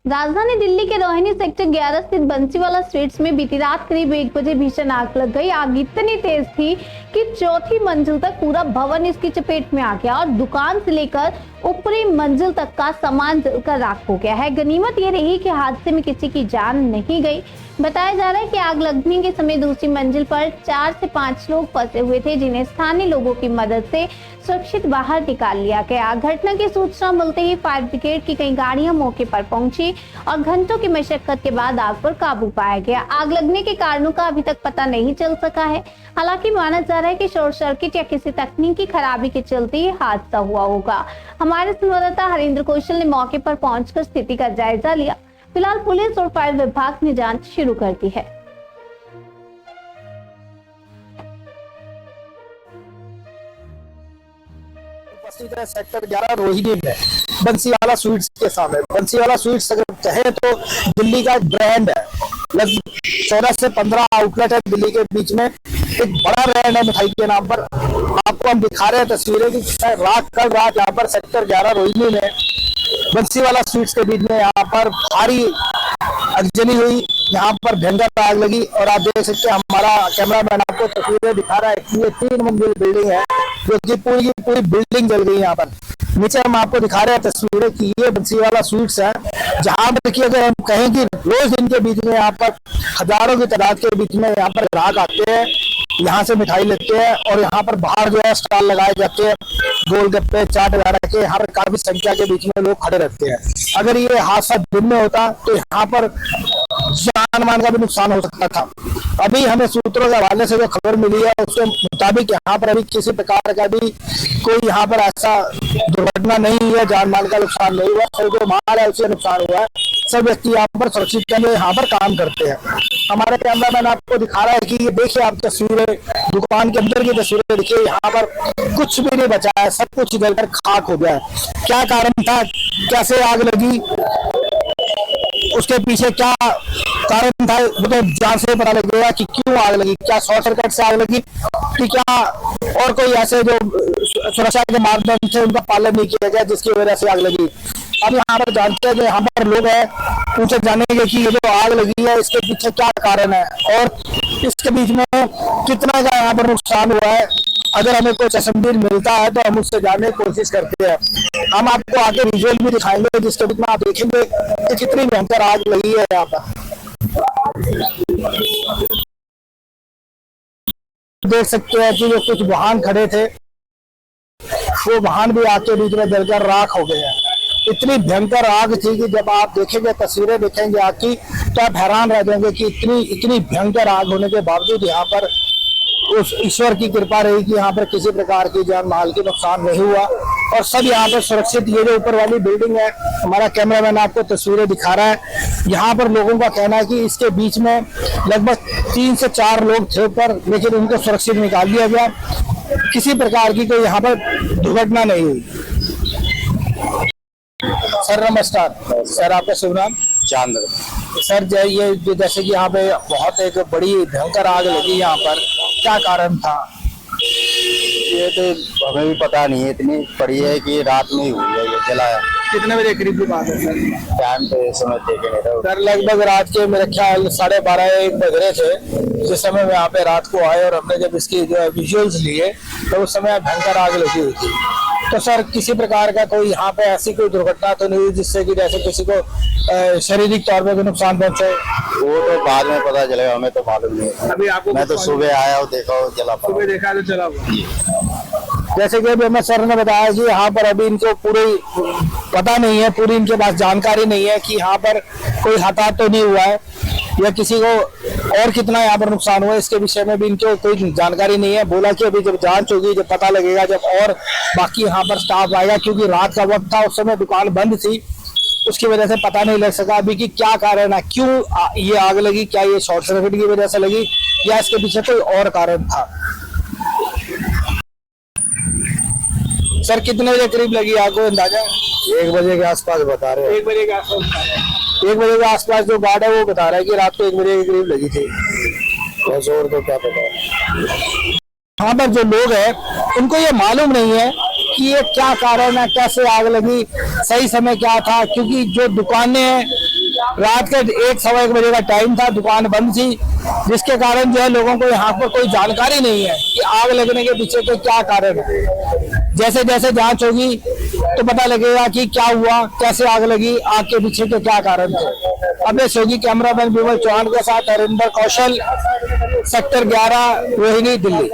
राजधानी दिल्ली के रोहिणी सेक्टर 11 स्थित बंसीवाला स्वीट्स में बीती रात करीब 1 बजे भीषण आग लग गई। आग इतनी तेज थी कि चौथी मंजिल तक पूरा भवन इसकी चपेट में आ गया और दुकान से लेकर ऊपरी मंजिल तक का सामान जलकर राख हो गया है। गनीमत ये रही कि हादसे में किसी की जान नहीं गई। बताया जा रहा है कि आग लगने के समय दूसरी मंजिल पर 4 से 5 लोग फंसे हुए थे, जिन्हें स्थानीय लोगों की मदद से सुरक्षित बाहर निकाल लिया गया। घटना की सूचना मिलते ही फायर ब्रिगेड की कई गाड़ियां मौके पर पहुंची और घंटों की मशक्कत के बाद आग पर काबू पाया गया। आग लगने के कारणों का अभी तक पता नहीं चल सका है। हालांकि माना जा रहा है कि शॉर्ट सर्किट या किसी तकनीकी खराबी के चलते ये हादसा हुआ होगा। हमारे संवाददाता हरेंद्र कौशल ने मौके पर पहुंचकर स्थिति का जायजा लिया। फिलहाल पुलिस और फायर विभाग ने जांच शुरू कर दी है। सेक्टर 11 रोहिणी में बंसीवाला स्वीट्स के सामने। बंसीवाला स्वीट्स अगर कहें तो दिल्ली का ब्रांड है। लगभग 14 से 15 आउटलेट है दिल्ली के बीच में। एक बड़ा ब्रांड है मिठाई के नाम पर। आपको हम दिखा रहे हैं तस्वीरें कि कल रात यहाँ पर सेक्टर 11 रोहिणी में बंसीवाला स्वीट्स के बीच में यहाँ पर भारी अगजनी हुई। यहाँ पर भयंकर आग लगी और आप देख सकते हैं, हमारा कैमरामैन आपको तस्वीरें दिखा रहा है कि ये 3 मंजिल बिल्डिंग है जो कि पूरी बिल्डिंग जल गई। यहाँ पर नीचे हम आपको दिखा रहे हैं तस्वीरें कि ये बंसीवाला स्वीट्स है, जहाँ पर देखिए अगर हम कहें कि रोज दिन के बीच में यहाँ पर हजारों की तादाद के बीच में यहाँ पर ग्राहक आते हैं, यहाँ से मिठाई लेते हैं और यहाँ पर बाहर जो है स्टॉल लगाए जाते हैं, गोलगप्पे चाट वगैरह के। यहाँ पर काफी संख्या के बीच में लोग खड़े रहते हैं। अगर ये हादसा दिन में होता तो यहाँ पर जान मान का भी नुकसान हो सकता था। अभी हमें सूत्रों के हवाले से जो खबर मिली है उसके मुताबिक यहाँ पर अभी किसी प्रकार का भी कोई यहाँ पर ऐसा दुर्घटना नहीं हुई है, जान माल का नुकसान नहीं हुआ। सब जो माल है उससे नुकसान हुआ है। सब व्यक्ति यहाँ पर सुरक्षित के लिए यहाँ पर काम करते हैं। हमारे कैमरामैन आपको दिखा रहा है कि ये देखिए आप तस्वीरें, दुकान के अंदर की तस्वीरें देखिए। यहाँ पर कुछ भी नहीं बचा है, सब कुछ जलकर खाक हो गया है। क्या कारण था, कैसे आग लगी, उसके पीछे क्या कारण था, वो तो जांच से पता लगेगा कि क्यों आग लगी। क्या शॉर्ट सर्किट से आग लगी कि क्या और कोई ऐसे जो सुरक्षा के मापदंड थे उनका पालन नहीं किया गया जिसकी वजह से आग लगी। अब यहाँ पर जानते हैं जो यहाँ पर लोग हैं उनसे जानेंगे कि ये जो आग लगी है इसके पीछे क्या कारण है और इसके बीच में कितना का यहाँ पर नुकसान हुआ है। अगर हमें कोई तस्वीर मिलता है तो हम उससे जानने की कोशिश करते हैं। हम आपको आगे विजुअल भी दिखाएंगे जिसके बीच में आप देखेंगे कि कितनी भयंकर आग लगी है। यहाँ पर देख सकते हैं कि जो कुछ वाहन खड़े थे वो वाहन भी आग के बीच में जलकर राख हो गए हैं। इतनी भयंकर आग थी कि जब आप देखेंगे, तस्वीरें देखेंगे आग की, तो आप हैरान रह जाएंगे कि इतनी भयंकर आग होने के बावजूद यहाँ पर उस ईश्वर की कृपा रही कि यहाँ पर किसी प्रकार की जान माल की नुकसान नहीं हुआ और सब यहाँ पर सुरक्षित। ये जो ऊपर वाली बिल्डिंग है, हमारा कैमरामैन आपको तस्वीरें दिखा रहा है। यहाँ पर लोगों का कहना है कि इसके बीच में लगभग 3 से 4 लोग थे ऊपर, लेकिन उनको सुरक्षित निकाल दिया गया। किसी प्रकार की कोई यहाँ पर दुर्घटना नहीं हुई। सर नमस्कार। सर आपका शुभ नाम? चांद। सर ये जैसे कि यहाँ पे बहुत एक बड़ी भयंकर आग लगी, यहाँ पर क्या कारण था? ये तो हमें भी पता नहीं है, इतनी पड़ी है कि रात में ही हुई है ये जलाया। कितने बजे करीब की बात है सर? टाइम तो इस समय देखे नहीं था सर। लगभग रात के मेरे ख्याल 12:30-1 बज रहे थे जिस समय मैं यहाँ पे रात को आए और हमने जब इसकी जो है विजुअल्स लिए तो उस समय भयंकर आग लगी हुई थी। तो सर किसी प्रकार का कोई यहाँ पे ऐसी कोई दुर्घटना तो नहीं हुई जिससे कि जैसे किसी को शारीरिक तौर पे कोई नुकसान पहुंचे? वो तो बाद में पता चलेगा, हमें तो मालूम नहीं है। अभी आपको मैं तो सुबह आया और देखा और जला पड़ा। सुबह देखा तो चला जैसे कि अभी हमें सर ने बताया कि यहाँ पर अभी इनको पूरी पता नहीं है, पूरी इनके पास जानकारी नहीं है कि यहाँ पर कोई हादसा तो नहीं हुआ है या किसी को और कितना यहाँ पर नुकसान हुआ, इसके विषय में भी इनको कोई जानकारी नहीं है। बोला कि अभी जब जांच होगी, जब पता लगेगा, जब और बाकी यहाँ पर स्टाफ आएगा, क्योंकि रात का वक्त था, उस समय दुकान बंद थी, उसकी वजह से पता नहीं लग सका अभी कि क्या कारण है, क्यों ये आग लगी। क्या ये शॉर्ट सर्किट की वजह से लगी या इसके पीछे कोई और कारण था? सर कितने बजे करीब लगी आग को अंदाजा? 1 बजे के आसपास बता रहे हैं। 1 बजे के आसपास 1 बजे के आसपास जो गार्ड है वो बता रहा है कि रात को 1 बजे के करीब लगी थी। बस और तो क्या पता। यहाँ पर जो लोग हैं उनको ये मालूम नहीं है कि ये क्या कारण है, कैसे आग लगी, सही समय क्या था, क्योंकि जो दुकानें हैं रात के 1-1:15 बजे का टाइम था, दुकान बंद थी, जिसके कारण जो है लोगों को यहाँ पर कोई जानकारी नहीं है कि आग लगने के पीछे के क्या कारण है। जैसे जैसे जांच होगी तो पता लगेगा कि क्या हुआ, कैसे आग लगी, आग के पीछे के क्या कारण थे। अब मैं सोगी कैमरामैन विमल चौहान के साथ हरिंदर कौशल, सेक्टर 11, रोहिणी, दिल्ली।